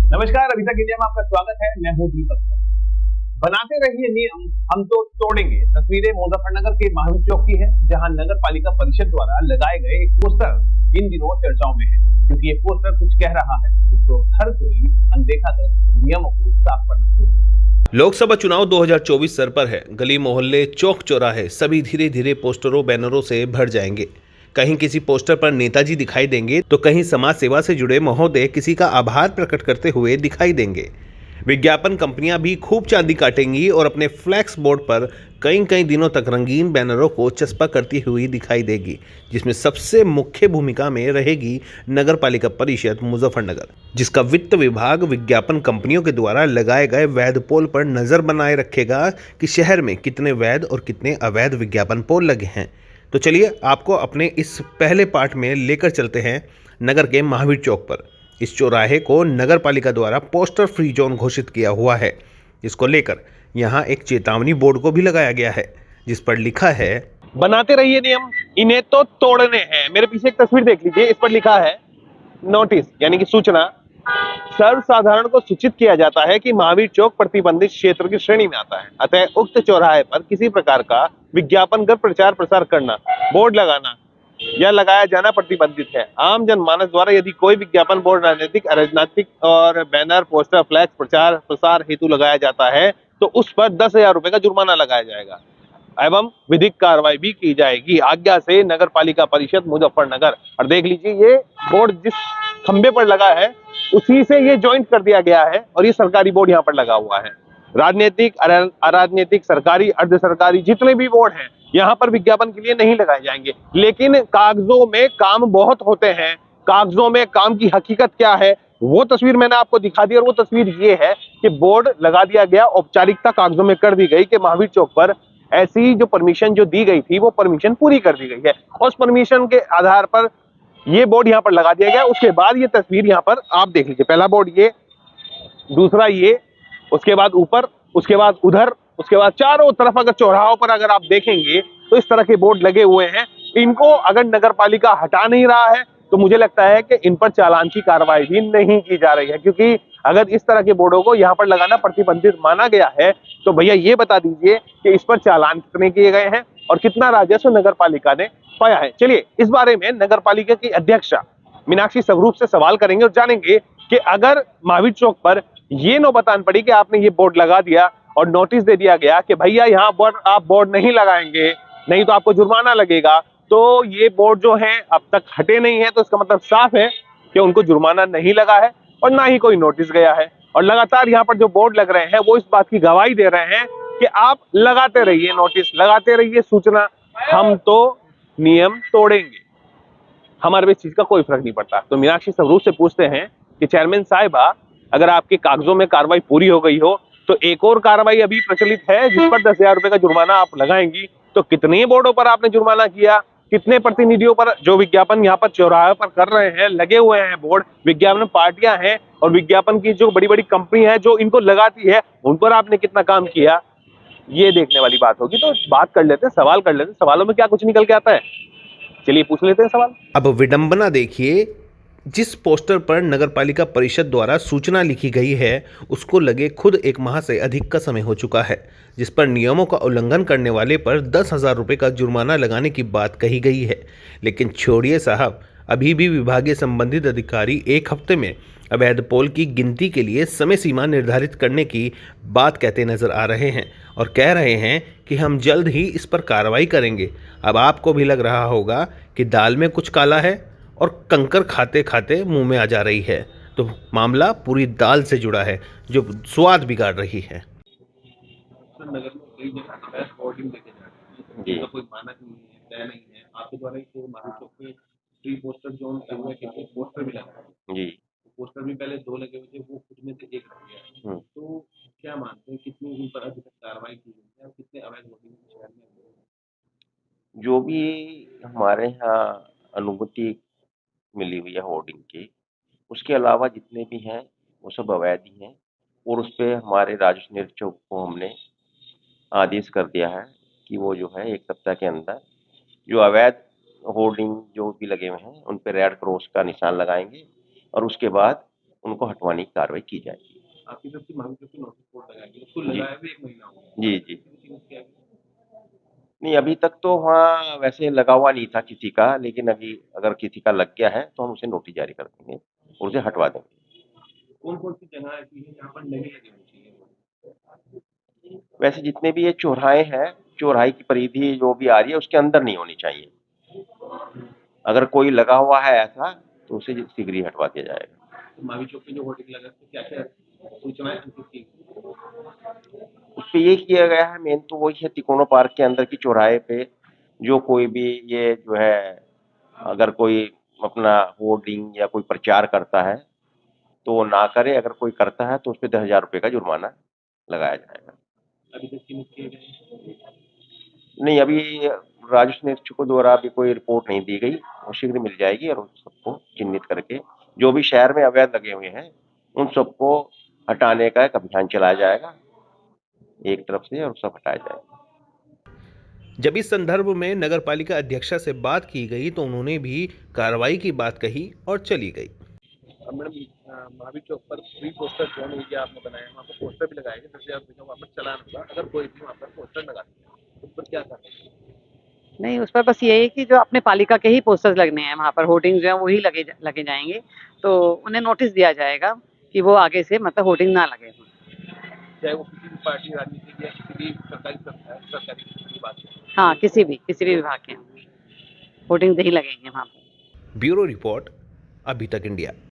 नमस्कार, अभी तक इंडिया में आपका स्वागत है। मैं हूं दीपक। बनाते रहिए नियम, हम तो तोड़ेंगे। तस्वीरें मुजफ्फरनगर के महावीर चौक की है, जहां नगर पालिका परिषद द्वारा लगाए गए एक पोस्टर इन दिनों चर्चाओं में है, क्योंकि ये पोस्टर कुछ कह रहा है जिसको हर कोई अनदेखा कर नियमों को साफ पर रखते हुए। लोकसभा चुनाव 2024 सर पर है। गली मोहल्ले चौक चौराहे सभी धीरे धीरे पोस्टरों बैनरों से भर जाएंगे। कहीं किसी पोस्टर पर नेताजी दिखाई देंगे तो कहीं समाज सेवा से जुड़े महोदय किसी का आभार प्रकट करते हुए दिखाई देंगे। विज्ञापन कंपनियां भी खूब चांदी काटेंगी और अपने फ्लैक्स बोर्ड पर कई कई दिनों तक रंगीन बैनरों को चस्पा करती हुई दिखाई देगी, जिसमें सबसे मुख्य भूमिका में रहेगी नगर पालिका परिषद मुजफ्फरनगर, जिसका वित्त विभाग विज्ञापन कंपनियों के द्वारा लगाए गए वैध पोल पर नजर बनाए रखेगा कि शहर में कितने वैध और कितने अवैध विज्ञापन पोल लगे हैं। तो चलिए आपको अपने इस पहले पार्ट में लेकर चलते हैं नगर के महावीर चौक पर। इस चौराहे को नगर पालिका द्वारा पोस्टर फ्री जोन घोषित किया हुआ है, जिसको लेकर यहाँ एक चेतावनी बोर्ड को भी लगाया गया है, जिस पर लिखा है, बनाते रहिए नियम, इन्हें तो तोड़ने हैं। मेरे पीछे एक तस्वीर देख लीजिए, इस पर लिखा है नोटिस, यानी कि सूचना। सर्वसाधारण को सूचित किया जाता है कि महावीर चौक प्रतिबंधित क्षेत्र की श्रेणी में आता है, अतः उक्त चौराहे पर किसी प्रकार का विज्ञापन कर प्रचार प्रसार करना, बोर्ड लगाना या लगाया जाना प्रतिबंधित है। आम जनमानस द्वारा यदि कोई विज्ञापन बोर्ड राजनीतिक अराजनीतिक और बैनर पोस्टर फ्लैक्स प्रचार प्रसार हेतु लगाया जाता है तो उस पर 10,000 रुपए का जुर्माना लगाया जाएगा एवं विधिक कार्रवाई भी की जाएगी। आज्ञा से नगर पालिका परिषद मुजफ्फरनगर। और देख लीजिए, ये बोर्ड जिस खंबे पर लगा है उसी से ये ज्वाइंट कर दिया गया है और ये सरकारी बोर्ड यहाँ पर लगा हुआ है। राजनीतिक अराजनीतिक सरकारी अर्ध सरकारी जितने भी बोर्ड हैं यहाँ पर विज्ञापन के लिए नहीं लगाए जाएंगे, लेकिन कागजों में काम बहुत होते हैं। कागजों में काम की हकीकत क्या है वो तस्वीर मैंने आपको दिखा दी, और वो तस्वीर ये है कि बोर्ड लगा दिया गया, औपचारिकता कागजों में कर दी गई कि महावीर चौक पर ऐसी जो परमिशन जो दी गई थी वो परमिशन पूरी कर दी गई है। उस परमिशन के आधार पर ये बोर्ड यहाँ पर लगा दिया गया। उसके बाद ये तस्वीर यहाँ पर आप देख लीजिए, पहला बोर्ड ये, दूसरा ये, उसके बाद ऊपर, उसके बाद उधर, उसके बाद चारों तरफ अगर चौराहों पर अगर आप देखेंगे तो इस तरह के बोर्ड लगे हुए हैं। इनको अगर नगर पालिका हटा नहीं रहा है तो मुझे लगता है कि इन पर चालान की कार्रवाई भी नहीं की जा रही है, क्योंकि अगर इस तरह के बोर्डों को यहाँ पर लगाना प्रतिबंधित माना गया है तो भैया ये बता दीजिए कि इस पर चालान कितने किए गए हैं और कितना राजस्व नगर पालिका ने पाया है। चलिए इस बारे में नगर पालिका की अध्यक्षा मीनाक्षी स्वरूप से सवाल करेंगे और जानेंगे कि अगर महावीर चौक पर ये नौबतान पड़ी कि आपने ये बोर्ड लगा दिया और नोटिस दे दिया गया कि भैया यहाँ पर आप बोर्ड नहीं लगाएंगे, नहीं तो आपको जुर्माना लगेगा, तो ये बोर्ड जो है अब तक हटे नहीं है, तो इसका मतलब साफ है कि उनको जुर्माना नहीं लगा है और ना ही कोई नोटिस गया है। और लगातार यहाँ पर जो बोर्ड लग रहे हैं वो इस बात की गवाही दे रहे हैं कि आप लगाते रहिए नोटिस, लगाते रहिए सूचना, हम तो नियम तोड़ेंगे, हमारे पे इस चीज का कोई फर्क नहीं पड़ता। तो मीनाक्षी स्वरूप से पूछते हैं कि चेयरमैन साहिबा, अगर आपके कागजों में कार्रवाई पूरी हो गई हो तो एक और कार्रवाई अभी प्रचलित है जिस पर 10,000 रुपए का जुर्माना आप लगाएंगी, तो कितने बोर्डों पर आपने जुर्माना किया, कितने प्रतिनिधियों पर जो विज्ञापन यहाँ पर चौराहे पर कर रहे हैं, लगे हुए हैं बोर्ड, विज्ञापन पार्टियां हैं और विज्ञापन की जो बड़ी बड़ी कंपनी है जो इनको लगाती है उन पर आपने कितना काम किया, ये देखने वाली बात होगी। तो बात कर लेते हैं, सवाल कर लेते हैं, सवालों में क्या कुछ निकल के आता है, चलिए पूछ लेते हैं सवाल। अब विडंबना देखिए, जिस पोस्टर पर नगर पालिका परिषद द्वारा सूचना लिखी गई है उसको लगे खुद एक माह से अधिक का समय हो चुका है, जिस पर नियमों का उल्लंघन करने वाले पर 10,000 रुपये का जुर्माना लगाने की बात कही गई है। लेकिन छोड़िए साहब, अभी भी विभागीय संबंधित अधिकारी एक हफ्ते में अवैध पोल की गिनती के लिए समय सीमा निर्धारित करने की बात कहते नजर आ रहे हैं और कह रहे हैं कि हम जल्द ही इस पर कार्रवाई करेंगे। अब आपको भी लग रहा होगा कि दाल में कुछ काला है और कंकर खाते खाते मुंह में आ जा रही है, तो मामला पूरी दाल से जुड़ा है जो स्वाद बिगाड़ रही है। नगर में कई जगह अवैध होर्डिंग देखे जा रहे हैं, जी, कोई मानक नहीं है, तय नहीं है। आपके द्वारा एक महावीर चौक पे फ्री पोस्टर जोन के हुए कितने पोस्टर भी लगा है, जी, पोस्टर भी पहले 2 लगे हुए थे, वो खुद में से एक रह गया है। तो क्या मानते हैं कितनी इन पर अभी तक कार्रवाई की गई है और कितने अवैध होर्डिंग शहर में हुए हैं? जो भी हमारे यहाँ अनुमति मिली हुई है होर्डिंग की, उसके अलावा जितने भी हैं वो सब अवैध ही हैं और उस पे हमारे राजस्व निरीक्षक को हमने आदेश कर दिया है कि वो जो है 1 सप्ताह के अंदर जो अवैध होर्डिंग जो भी लगे हुए हैं उन पे रेड क्रॉस का निशान लगाएंगे और उसके बाद उनको हटवाने की कार्रवाई की जाएगी। आपकी तरफ से महाभियोग की नोटिस बोर्ड लगाएगी, उसको लगाया भी 1 महीना हो गया। जी, जी। नहीं, अभी तक तो वहाँ वैसे लगा हुआ नहीं था किसी का, लेकिन अभी अगर किसी का लग गया है तो हम उसे नोटिस जारी कर देंगे और उसे हटवा देंगे। कौन-कौन सी जगह ऐसी है जहाँ पर नहीं लगी होनी चाहिए? वैसे जितने भी ये चौराहे हैं, चौराहे की परिधि जो भी आ रही है उसके अंदर नहीं होनी चाहिए। अगर कोई लगा हुआ है ऐसा तो उसे शीघ्र ही हटवा दिया जाएगा। तो मावी चौक पे जो होर्डिंग लगा है, क्या-क्या सूचनाएं अंकित की? उसपे ये किया गया है, मेन तो वही है तिकोना पार्क के अंदर की चौराहे पे जो कोई भी ये जो है अगर कोई अपना होर्डिंग या कोई प्रचार करता है तो वो ना करे, अगर कोई करता है तो उस पे 10,000 रुपये का जुर्माना लगाया जाएगा। अभी तक चिन्हित किए गए? नहीं, अभी राजस्व निरीक्षकों द्वारा अभी कोई रिपोर्ट नहीं दी गई, वो शीघ्र मिल जाएगी और उन सबको चिन्हित करके जो भी शहर में अवैध लगे हुए हैं उन सबको हटाने का एक अभियान चलाया जाएगा एक तरफ से और सब हटाया जाएगा। जब इस संदर्भ में नगर पालिका अध्यक्षा से बात की गई तो उन्होंने भी कार्रवाई की बात कही और चली गई। मैडम महावीर चौक पर फ्री पोस्टर जोन एरिया आपने बनाया, वहाँ पर पोस्टर भी लगाए गए, 10,000 रुपये का वहाँ पर चालान होगा अगर कोई भी वहाँ पर पोस्टर लगा उस पर क्या करना? नहीं, उस पर बस ये है कि जो अपने पालिका के ही पोस्टर्स लगने हैं वहाँ पर, होर्डिंग जो है वही लगे जाएंगे, तो उन्हें नोटिस दिया जाएगा कि वो आगे से मतलब होर्डिंग ना लगे। चाहे वो किसी भी पार्टी राजनीतिक या किसी भी सरकारी की बात हो। हाँ, किसी भी विभाग के होर्डिंग नहीं लगेंगे वहाँ पर। ब्यूरो रिपोर्ट, अभी तक इंडिया।